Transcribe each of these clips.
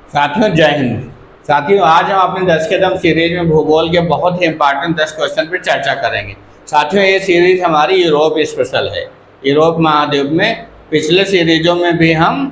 साथियों जय हिंद। साथियों आज हम अपने 10 कदम सीरीज में भूगोल के बहुत ही इंपॉर्टेंट 10 क्वेश्चन पर चर्चा करेंगे। साथियों ये सीरीज हमारी यूरोप स्पेशल है। यूरोप महाद्वीप में पिछले सीरीजों में भी हम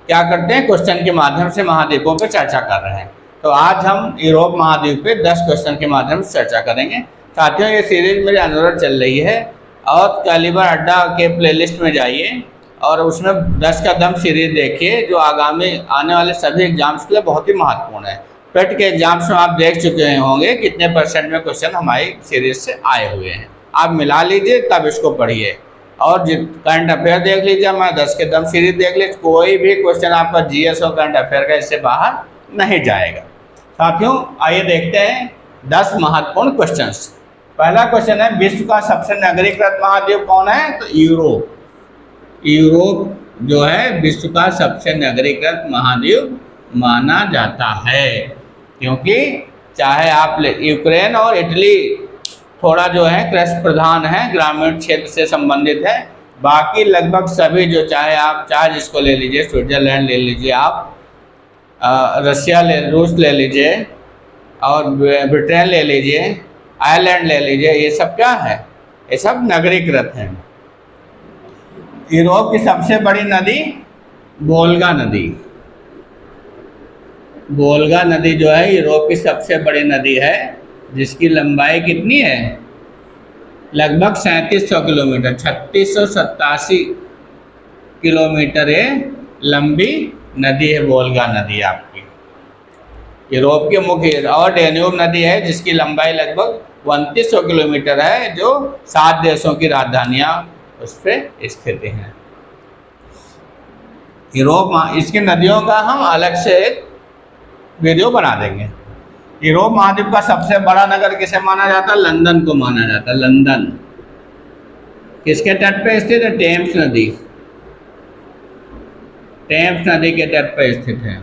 क्या करते हैं, क्वेश्चन के माध्यम से महाद्वीपों पर चर्चा कर रहे हैं। तो आज हम यूरोप महाद्वीप पे 10 क्वेश्चन के माध्यम से चर्चा करेंगे। साथियों ये सीरीज मेरी अनुरोध चल रही है और कैलिबर अड्डा के प्लेलिस्ट में जाइए और उसमें 10 कदम सीरीज देखिए, जो आगामी आने वाले सभी एग्जाम्स के लिए बहुत ही महत्वपूर्ण है। पेट के एग्जाम्स में आप देख चुके होंगे कितने परसेंट में क्वेश्चन हमारी सीरीज से आए हुए हैं। आप मिला लीजिए तब इसको पढ़िए और करंट अफेयर देख लीजिए, हमारा 10 कदम सीरीज देख लीजिए। कोई भी क्वेश्चन आपका जीएस और करंट अफेयर का इससे बाहर नहीं जाएगा। साथियों आइए देखते हैं 10 महत्वपूर्ण क्वेश्चंस। पहला क्वेश्चन है, विश्व का सबसे नगरीकृत महाद्वीप कौन है? तो यूरोप। यूरोप जो है विश्व का सबसे नगरीकृत महाद्वीप माना जाता है, क्योंकि चाहे आप यूक्रेन और इटली थोड़ा जो है कृषि प्रधान है, ग्रामीण क्षेत्र से संबंधित है। बाकी लगभग सभी जो चाहे जिसको ले लीजिए, स्विट्जरलैंड ले लीजिए, आप रूस ले लीजिए और ब्रिटेन ले लीजिए, आयरलैंड ले लीजिए, ये सब क्या है? ये सब नगरीकृत हैं। यूरोप की सबसे बड़ी नदी वोल्गा नदी। वोल्गा नदी जो है यूरोप की सबसे बड़ी नदी है, जिसकी लंबाई कितनी है? लगभग 3700 किलोमीटर, 3687 किलोमीटर ये लंबी नदी है वोल्गा नदी आपकी। यूरोप की मुख्य और डेन्यूब नदी है, जिसकी लंबाई लगभग 2900 किलोमीटर है, जो 7 देशों की राजधानियां उस पर स्थित हैं। यूरोप इसकी नदियों का हम अलग से एक वीडियो बना देंगे। यूरोप महाद्वीप का सबसे बड़ा नगर किसे माना जाता है? लंदन को माना जाता है। लंदन किसके तट पे स्थित है? टेम्स नदी। टेम्स नदी के तट पर स्थित है।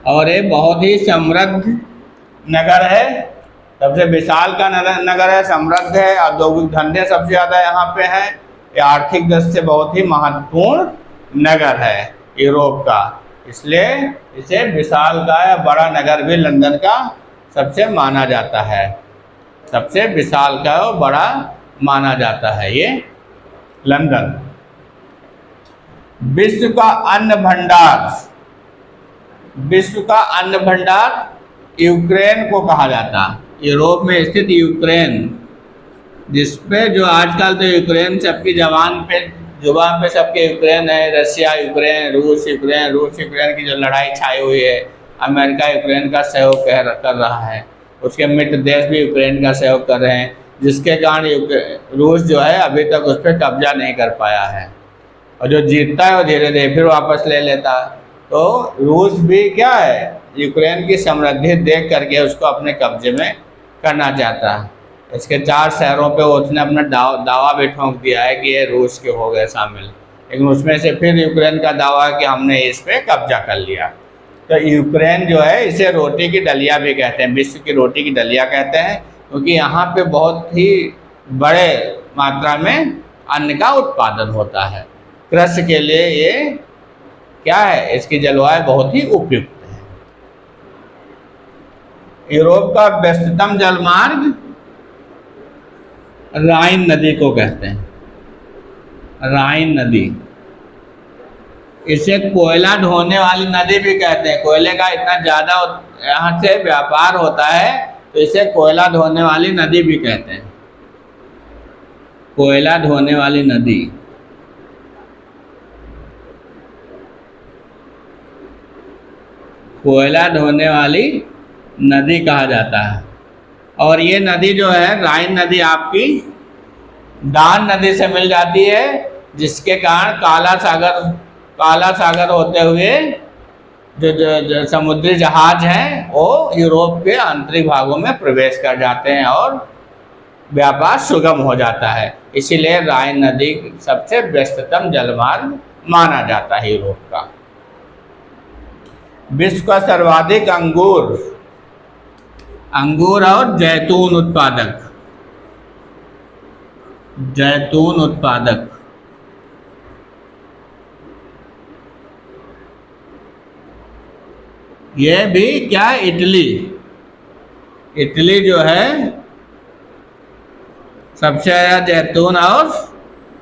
और ये बहुत ही समृद्ध नगर है, सबसे विशाल का नगर है, समृद्ध है, औद्योगिक धंधे सबसे ज़्यादा यहाँ पे है। ये आर्थिक दृष्टि से बहुत ही महत्वपूर्ण नगर है यूरोप का, इसलिए इसे विशाल का या बड़ा नगर भी लंदन का सबसे माना जाता है। सबसे विशाल का और बड़ा माना जाता है ये लंदन। विश्व का अन्न भंडार, विश्व का अन्न भंडार यूक्रेन को कहा जाता है। यूरोप में स्थित यूक्रेन, जिसपे जो आजकल तो यूक्रेन सबकी जुबान पे सबके यूक्रेन है, रशिया यूक्रेन, रूस यूक्रेन की जो लड़ाई छाई हुई है, अमेरिका यूक्रेन का सहयोग कर रहा है, उसके मित्र देश भी यूक्रेन का सहयोग कर रहे हैं, जिसके कारण रूस जो है अभी तक उस पर कब्जा नहीं कर पाया है, और जो जीतता है वो धीरे धीरे फिर वापस ले लेता है। तो रूस भी क्या है, यूक्रेन की समृद्धि देख करके उसको अपने कब्जे में करना चाहता है। इसके 4 शहरों पे उसने अपना दावा भी ठोंक दिया है कि ये रूस के हो गए शामिल, लेकिन उसमें से फिर यूक्रेन का दावा है कि हमने इस पे कब्जा कर लिया। तो यूक्रेन जो है इसे रोटी की डलिया भी कहते हैं, विश्व की रोटी की डलिया कहते हैं, क्योंकि यहाँ पे बहुत ही बड़े मात्रा में अन्न का उत्पादन होता है। कृषि के लिए ये क्या है, इसकी जलवायु बहुत ही उपयुक्त है। यूरोप का व्यस्ततम जलमार्ग राइन नदी को कहते हैं। राइन नदी, इसे कोयला ढोने वाली नदी भी कहते हैं। कोयले का इतना ज़्यादा यहाँ से व्यापार होता है, तो इसे कोयला ढोने वाली नदी भी कहते हैं। कोयला ढोने वाली नदी। कोयला ढोने वाली नदी कहा जाता है। और ये नदी जो है राइन नदी आपकी डान नदी से मिल जाती है, जिसके कारण काला सागर होते हुए जो समुद्री जहाज हैं वो यूरोप के आंतरिक भागों में प्रवेश कर जाते हैं और व्यापार सुगम हो जाता है। इसीलिए राइन नदी सबसे व्यस्ततम जलमार्ग माना जाता है यूरोप का। विश्व का सर्वाधिक अंगूर और जैतून उत्पादक ये भी क्या, इटली। इटली जो है सबसे ज़्यादा जैतून और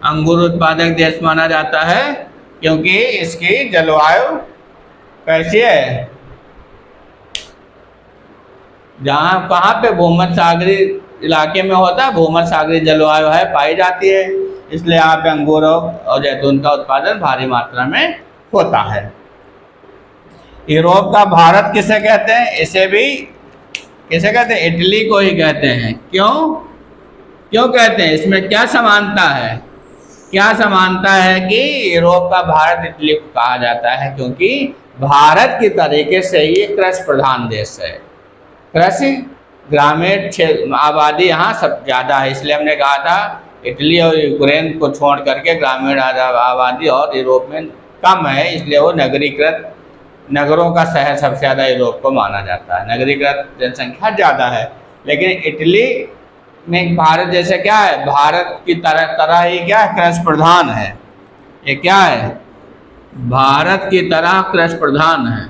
अंगूर उत्पादक देश माना जाता है, क्योंकि इसकी जलवायु कैसी है, जहाँ कहाँ पे भूमध्य सागरीय इलाके में होता है, भूमध्य सागरीय जलवायु है पाई जाती है, इसलिए यहाँ पे अंगूर और जैतून का उत्पादन भारी मात्रा में होता है। यूरोप का भारत किसे कहते हैं, इसे भी किसे कहते हैं, इटली को ही कहते हैं। क्यों कहते हैं, इसमें क्या समानता है, क्या समानता है कि यूरोप का भारत इटली को कहा जाता है, क्योंकि भारत की तरीके से ये कृषि प्रधान देश है। कृषि ग्रामीण आबादी यहाँ सब ज़्यादा है, इसलिए हमने कहा था इटली और यूक्रेन को छोड़ करके ग्रामीण आबादी और यूरोप में कम है, इसलिए वो नगरीकृत नगरों का शहर सबसे ज़्यादा यूरोप को माना जाता है, नगरीकृत जनसंख्या ज़्यादा है। लेकिन इटली में भारत जैसे क्या है, भारत की तरह ही क्या है, कृषि प्रधान है। ये क्या है, भारत की तरह कृषि प्रधान है,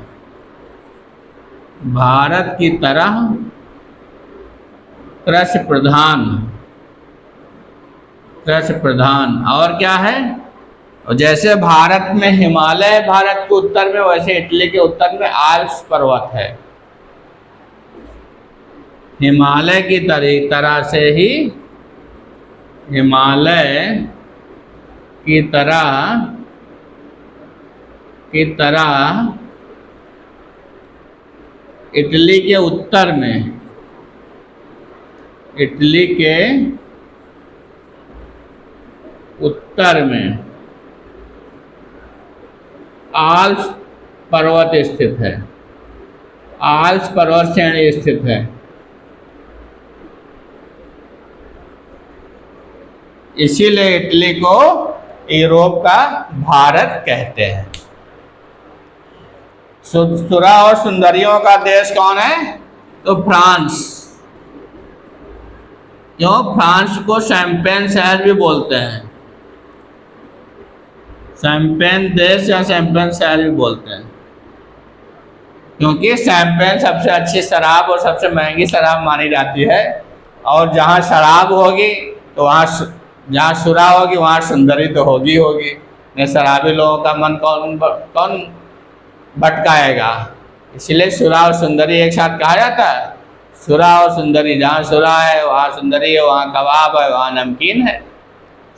भारत की तरह कृषि प्रधान, कृषि प्रधान। और क्या है, और जैसे भारत में हिमालय भारत के उत्तर में, वैसे इटली के उत्तर में आल्प्स पर्वत है। हिमालय की तरह से ही, हिमालय की तरह इटली के उत्तर में, इटली के उत्तर में आल्प्स पर्वत स्थित है, आल्प्स पर्वत श्रेणी स्थित है। इसीलिए इटली को यूरोप का भारत कहते हैं। सुरा और सुंदरियों का देश कौन है, तो फ्रांस। क्यों, फ्रांस को शैंपेन शहर भी बोलते हैं, शैंपेन देश या शैंपेन शहर भी बोलते हैं, क्योंकि शैंपेन सबसे अच्छी शराब और सबसे महंगी शराब मानी जाती है। और जहाँ शराब होगी तो वहाँ, जहाँ सुरा होगी वहाँ सुंदरी तो होगी होगी, नहीं शराबी लोगों का मन कौन भटकाएगा। इसलिए सुरा और सुंदरी एक साथ कहा जाता है, सुरा और सुंदरी। जहाँ सुरा है वहाँ सुंदरी है, वहाँ कबाब है, वहाँ नमकीन है,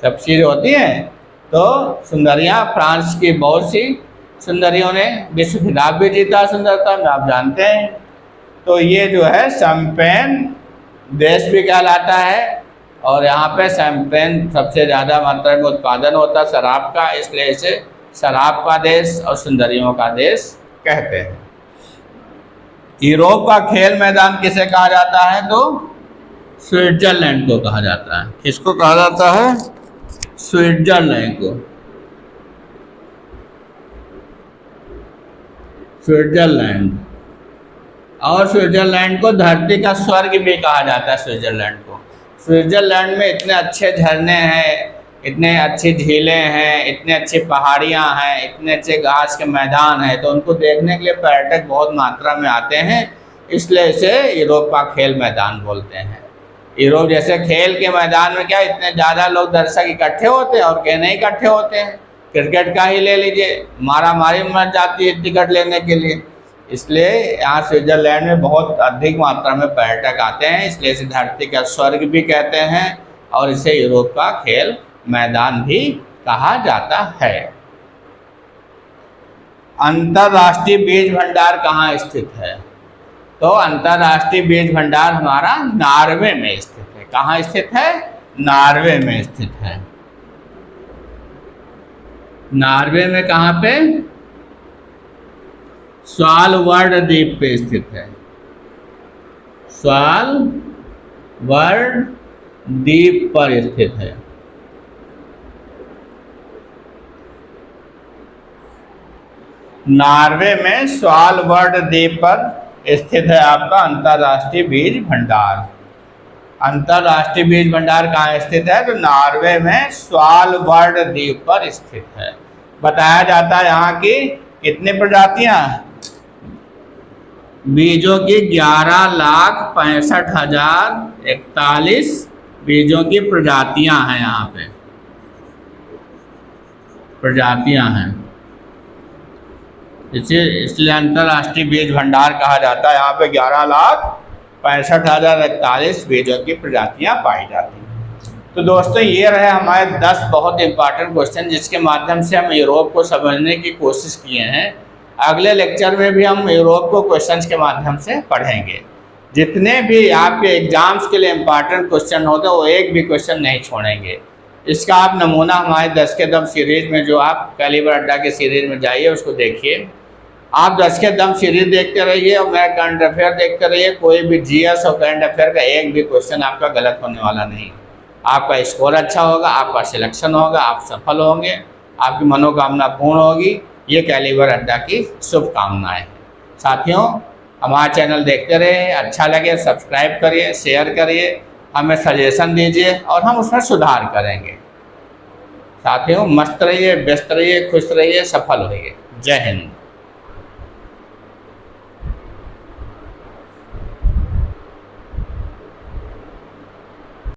सब चीज़ होती हैं। तो सुंदरियाँ, फ्रांस की बहुत सी सुंदरियों ने विश्व खिताब भी जीता सुंदरता में, आप जानते हैं। तो ये जो है शैंपेन देश भी कहलाता है, और यहाँ पे शैंपेन सबसे ज़्यादा मात्रा में उत्पादन होता है शराब का, इसलिए इसे शराब का देश और सुंदरियों का देश कहते हैं। यूरोप का खेल मैदान किसे कहा जाता है, तो स्विट्जरलैंड को कहा जाता है। किसको कहा जाता है, स्विट्जरलैंड को, स्विट्जरलैंड। और स्विट्जरलैंड को धरती का स्वर्ग भी कहा जाता है। स्विट्जरलैंड को, स्विट्जरलैंड में इतने अच्छे झरने हैं, इतने अच्छी झीलें हैं, इतने अच्छी पहाड़ियाँ हैं, इतने अच्छे घास के मैदान हैं, तो उनको देखने के लिए पर्यटक बहुत मात्रा में आते हैं, इसलिए इसे यूरोप का खेल मैदान बोलते हैं। यूरोप जैसे खेल के मैदान में क्या इतने ज़्यादा लोग दर्शक इकट्ठे होते हैं, और क्या नहीं इकट्ठे होते हैं। क्रिकेट का ही ले लीजिए, मारा मारी मच जाती है टिकट लेने के लिए, इसलिए यहाँ स्विट्जरलैंड में बहुत अधिक मात्रा में पर्यटक आते हैं, इसलिए इसे धरती का स्वर्ग भी कहते हैं, और इसे यूरोप का खेल मैदान भी कहा जाता है। अंतर्राष्ट्रीय बीज भंडार कहाँ स्थित है, तो अंतर्राष्ट्रीय बीज भंडार हमारा नॉर्वे में स्थित है। कहाँ स्थित है, नॉर्वे में स्थित है। नॉर्वे में कहाँ पे, स्वालबर्ड द्वीप पे स्थित है, स्वालबर्ड द्वीप पर स्थित है। नॉर्वे में स्वालबर्ड द्वीप पर स्थित है आपका अंतर्राष्ट्रीय बीज भंडार। अंतर्राष्ट्रीय बीज भंडार कहाँ स्थित है, तो नॉर्वे में स्वालबर्ड द्वीप पर स्थित है। बताया जाता है यहाँ की कितनी प्रजातियाँ, बीजों की 11,65,041 बीजों की प्रजातियां हैं। यहाँ पे प्रजातियां हैं, इसलिए अंतर्राष्ट्रीय बीज भंडार कहा जाता है। यहाँ पे 11,65,041 बीजों की प्रजातियां पाई जाती हैं। तो दोस्तों ये रहे हमारे 10 बहुत इंपॉर्टेंट क्वेश्चन जिसके माध्यम से हम यूरोप को समझने की कोशिश किए हैं। अगले लेक्चर में भी हम यूरोप को क्वेश्चंस के माध्यम से पढ़ेंगे। जितने भी आपके एग्जाम्स के लिए इम्पॉर्टेंट क्वेश्चन होते हैं वो एक भी क्वेश्चन नहीं छोड़ेंगे। इसका आप नमूना हमारे 10 के दम सीरीज में, जो आप कैलिबर अड्डा के सीरीज में जाइए उसको देखिए। आप 10 के दम सीरीज देखते रहिए और मेरा करंट अफेयर देखते रहिए। कोई भी जीएस और करंट अफेयर का एक भी क्वेश्चन आपका गलत होने वाला नहीं। आपका स्कोर अच्छा होगा, आपका सिलेक्शन होगा, आप सफल होंगे, आपकी मनोकामना पूर्ण होगी। ये कैलिबर अड्डा की शुभकामनाएं। साथियों हमारा चैनल देखते रहिए, अच्छा लगे सब्सक्राइब करिए, शेयर करिए, हमें सजेशन दीजिए और हम उसमें सुधार करेंगे। साथियों मस्त रहिए, व्यस्त रहिए, खुश रहिए, सफल होइए। जय हिंद।